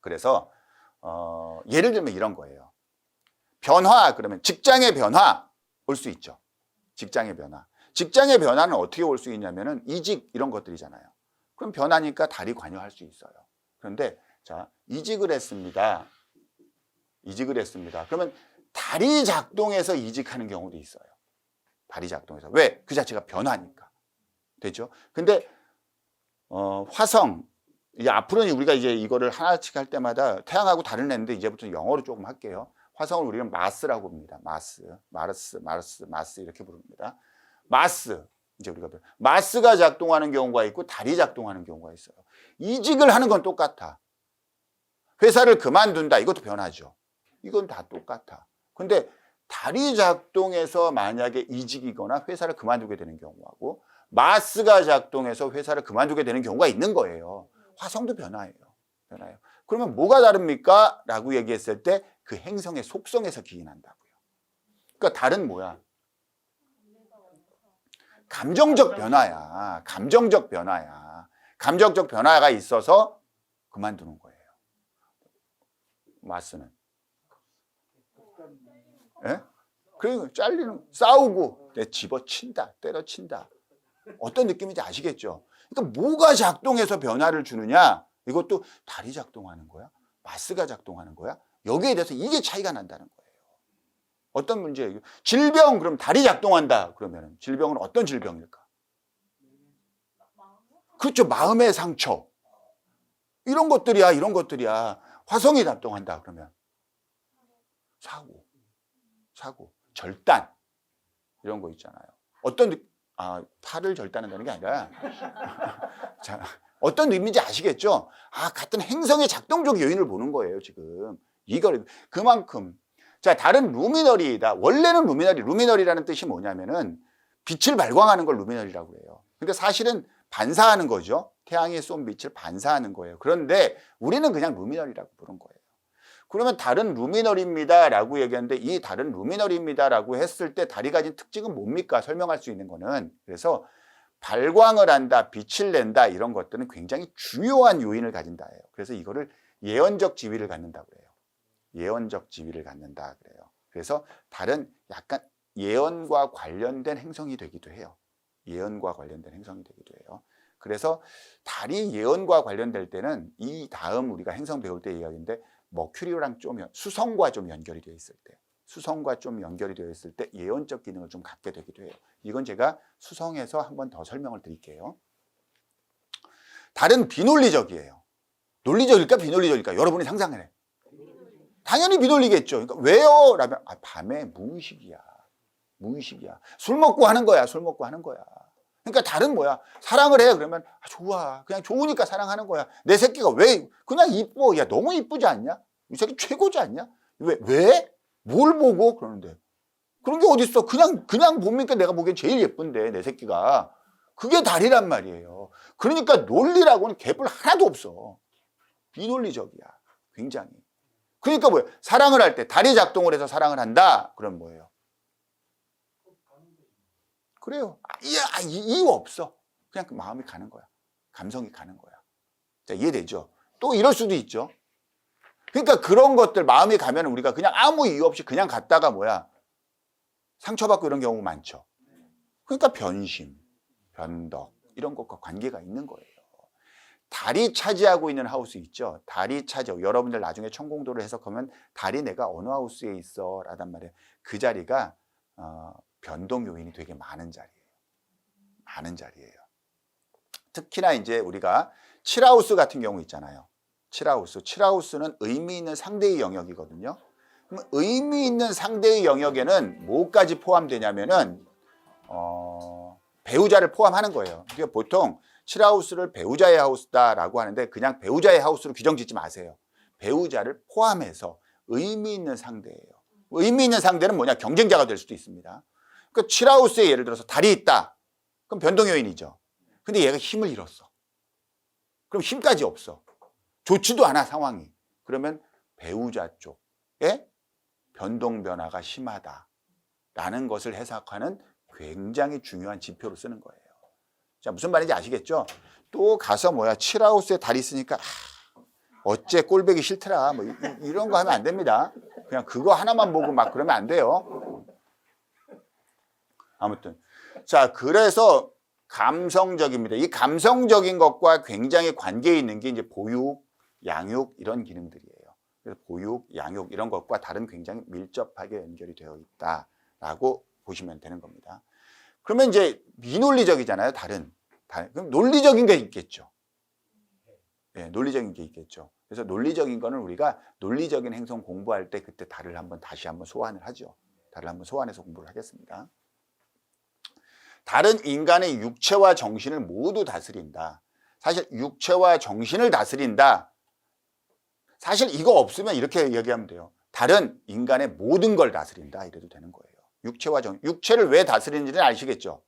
그래서 예를 들면 이런 거예요. 변화 그러면 직장의 변화 올 수 있죠. 직장의 변화. 직장의 변화는 어떻게 올 수 있냐면은 이직 이런 것들이잖아요. 그럼 변하니까 달이 관여할 수 있어요. 그런데 자, 이직을 했습니다. 그러면 달이 작동해서 이직하는 경우도 있어요. 달이 작동해서. 왜? 그 자체가 변화니까. 되죠? 근데 화성, 이제 앞으로는 우리가 이제 이거를 하나씩 할 때마다 태양하고 다른 애인데 이제부터 영어로 조금 할게요. 화성을 우리는 마스라고 봅니다. 마스 이렇게 부릅니다. 마스. 이제 우리가 마스가 작동하는 경우가 있고 달이 작동하는 경우가 있어요. 이직을 하는 건 똑같아. 회사를 그만둔다. 이것도 변하죠. 이건 다 똑같아. 근데 달이 작동해서 만약에 이직이거나 회사를 그만두게 되는 경우하고 마스가 작동해서 회사를 그만두게 되는 경우가 있는 거예요. 화성도 변화예요. 그러면 뭐가 다릅니까? 라고 얘기했을 때 그 행성의 속성에서 기인한다고요. 그러니까 달은 뭐야? 감정적 변화야. 감정적 변화가 있어서 그만두는 거예요. 마스는. 예? 그리고 잘리는, 싸우고, 집어친다, 때려친다. 어떤 느낌인지 아시겠죠? 그러니까 뭐가 작동해서 변화를 주느냐? 이것도 달이 작동하는 거야? 마스가 작동하는 거야? 여기에 대해서 이게 차이가 난다는 거예요. 어떤 문제예요? 질병, 그럼 달이 작동한다. 그러면 질병은 어떤 질병일까? 그렇죠. 마음의 상처. 이런 것들이야. 화성이 작동한다. 그러면 사고, 절단. 이런 거 있잖아요. 팔을 절단한다는 게 아니라. 자, 어떤 의미인지 아시겠죠? 같은 행성의 작동적 요인을 보는 거예요, 지금. 이걸, 그만큼. 자, 달은 루미너리이다. 원래는 루미너리라는 뜻이 뭐냐면은 빛을 발광하는 걸 루미너리라고 해요. 근데 사실은 반사하는 거죠. 태양이 쏜 빛을 반사하는 거예요. 그런데 우리는 그냥 루미너리라고 부른 거예요. 그러면 달은 루미너리입니다 라고 얘기하는데 이 달은 루미너리입니다 라고 했을 때 달이 가진 특징은 뭡니까? 설명할 수 있는 거는. 그래서 발광을 한다, 빛을 낸다 이런 것들은 굉장히 중요한 요인을 가진다예요. 그래서 이거를 예언적 지위를 갖는다고 해요. 예언적 지위를 갖는다 그래요. 그래서 달은 약간 예언과 관련된 행성이 되기도 해요. 그래서 달이 예언과 관련될 때는 이 다음 우리가 행성 배울 때 이야기인데 머큐리랑 수성과 좀 연결이 되어 있을 때 예언적 기능을 좀 갖게 되기도 해요. 이건 제가 수성에서 한 번 더 설명을 드릴게요. 달은 비논리적이에요. 논리적일까 비논리적일까? 여러분이 상상해. 당연히 비논리겠죠. 그러니까 왜요? 라면 밤에 무의식이야. 술 먹고 하는 거야. 그러니까 달은 뭐야? 사랑을 해. 그러면 좋아. 그냥 좋으니까 사랑하는 거야. 내 새끼가 왜 그냥 이뻐. 야, 너무 이쁘지 않냐? 이 새끼 최고지 않냐? 왜? 뭘 보고 그러는데. 그런 게 어딨어? 그냥 봅니까? 내가 보기엔 제일 예쁜데 내 새끼가. 그게 달이란 말이에요. 그러니까 논리라고는 개뿔 하나도 없어. 비논리적이야. 굉장히. 그러니까 뭐예요? 사랑을 할 때 달이 작동을 해서 사랑을 한다. 그럼 뭐예요? 그래요. 이유 없어. 그냥 마음이 가는 거야. 감성이 가는 거야. 자, 이해되죠? 또 이럴 수도 있죠. 그러니까 그런 것들 마음이 가면 우리가 그냥 아무 이유 없이 그냥 갔다가 상처받고 이런 경우가 많죠. 그러니까 변심, 변덕 이런 것과 관계가 있는 거예요. 달이 차지하고 있는 하우스 있죠. 여러분들 나중에 천공도를 해석하면 달이 내가 어느 하우스에 있어 라단 말이에요. 그 자리가 변동 요인이 되게 많은 자리예요. 특히나 이제 우리가 7하우스 같은 경우 있잖아요. 7하우스는 의미 있는 상대의 영역이거든요. 그럼 의미 있는 상대의 영역에는 뭐까지 포함되냐면은 배우자를 포함하는 거예요. 그러니까 보통 7하우스를 배우자의 하우스다라고 하는데 그냥 배우자의 하우스로 규정 짓지 마세요. 배우자를 포함해서 의미 있는 상대예요. 의미 있는 상대는 뭐냐? 경쟁자가 될 수도 있습니다. 그러니까 7하우스에 예를 들어서 달이 있다. 그럼 변동 요인이죠. 근데 얘가 힘을 잃었어. 그럼 힘까지 없어. 좋지도 않아 상황이. 그러면 배우자 쪽에 변동 변화가 심하다라는 것을 해석하는 굉장히 중요한 지표로 쓰는 거예요. 자, 무슨 말인지 아시겠죠? 또 가서 7하우스에 달이 있으니까 어째 꼴보기 싫더라. 뭐 이런 거 하면 안 됩니다. 그냥 그거 하나만 보고 막 그러면 안 돼요. 아무튼. 자, 그래서 감성적입니다. 이 감성적인 것과 굉장히 관계 있는 게 이제 보육, 양육 이런 기능들이에요. 그래서 보육, 양육 이런 것과 다른 굉장히 밀접하게 연결이 되어 있다라고 보시면 되는 겁니다. 그러면 이제 미논리적이잖아요. 다른. 그럼 논리적인 게 있겠죠. 네, 논리적인 게 있겠죠. 그래서 논리적인 거는 우리가 논리적인 행성 공부할 때 그때 달을 다시 한번 소환을 하죠. 달을 한번 소환해서 공부를 하겠습니다. 달은 인간의 육체와 정신을 모두 다스린다. 사실 육체와 정신을 다스린다. 사실 이거 없으면 이렇게 얘기하면 돼요. 달은 인간의 모든 걸 다스린다. 이래도 되는 거예요. 육체와 정신. 육체를 왜 다스리는지는 아시겠죠?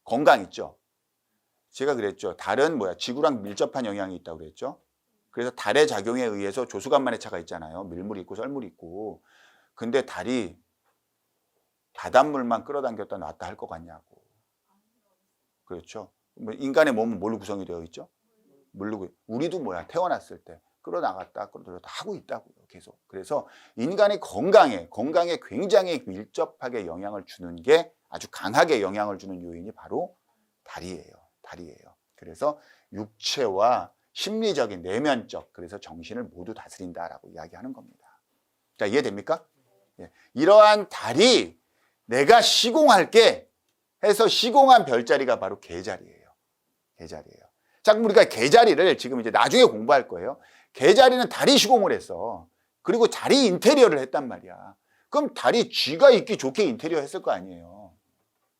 건강 있죠? 제가 그랬죠. 달은 지구랑 밀접한 영향이 있다고 그랬죠. 그래서 달의 작용에 의해서 조수간만의 차가 있잖아요. 밀물이 있고 썰물이 있고. 근데 달이 바닷물만 끌어당겼다 놨다 할 것 같냐고. 그렇죠. 인간의 몸은 뭘로 구성이 되어 있죠? 물로. 우리도 태어났을 때 끌어나갔다 끌어들였다 하고 있다고요. 계속. 그래서 인간의 건강에 굉장히 밀접하게 영향을 주는 게 아주 강하게 영향을 주는 요인이 바로 달이에요. 그래서 육체와 심리적인 내면적, 그래서 정신을 모두 다스린다라고 이야기하는 겁니다. 자, 이해됩니까? 예. 이러한 달이 내가 시공할게 해서 시공한 별자리가 바로 개자리예요. 자, 그럼 우리가 개자리를 지금 이제 나중에 공부할 거예요. 개자리는 달이 시공을 했어. 그리고 달이 인테리어를 했단 말이야. 그럼 달이 쥐가 있기 좋게 인테리어 했을 거 아니에요.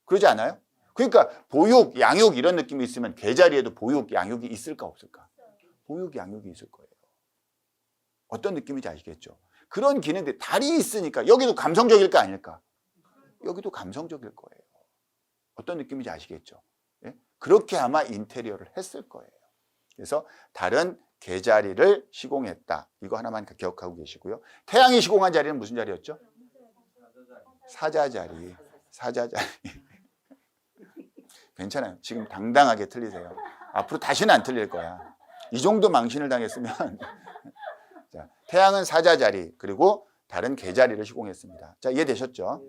그러지 않아요? 그러니까 보육, 양육 이런 느낌이 있으면 개자리에도 보육, 양육이 있을까 없을까? 보육, 양육이 있을 거예요. 어떤 느낌인지 아시겠죠? 그런 기능들, 달이 있으니까 여기도 감성적일까 아닐까? 여기도 감성적일 거예요. 어떤 느낌인지 아시겠죠? 예? 그렇게 아마 인테리어를 했을 거예요. 그래서 달은 개자리를 시공했다. 이거 하나만 기억하고 계시고요. 태양이 시공한 자리는 무슨 자리였죠? 사자자리. 괜찮아요. 지금 당당하게 틀리세요. 앞으로 다시는 안 틀릴 거야. 이 정도 망신을 당했으면. 자, 태양은 사자자리, 그리고 달은 개자리를 시공했습니다. 자, 이해되셨죠?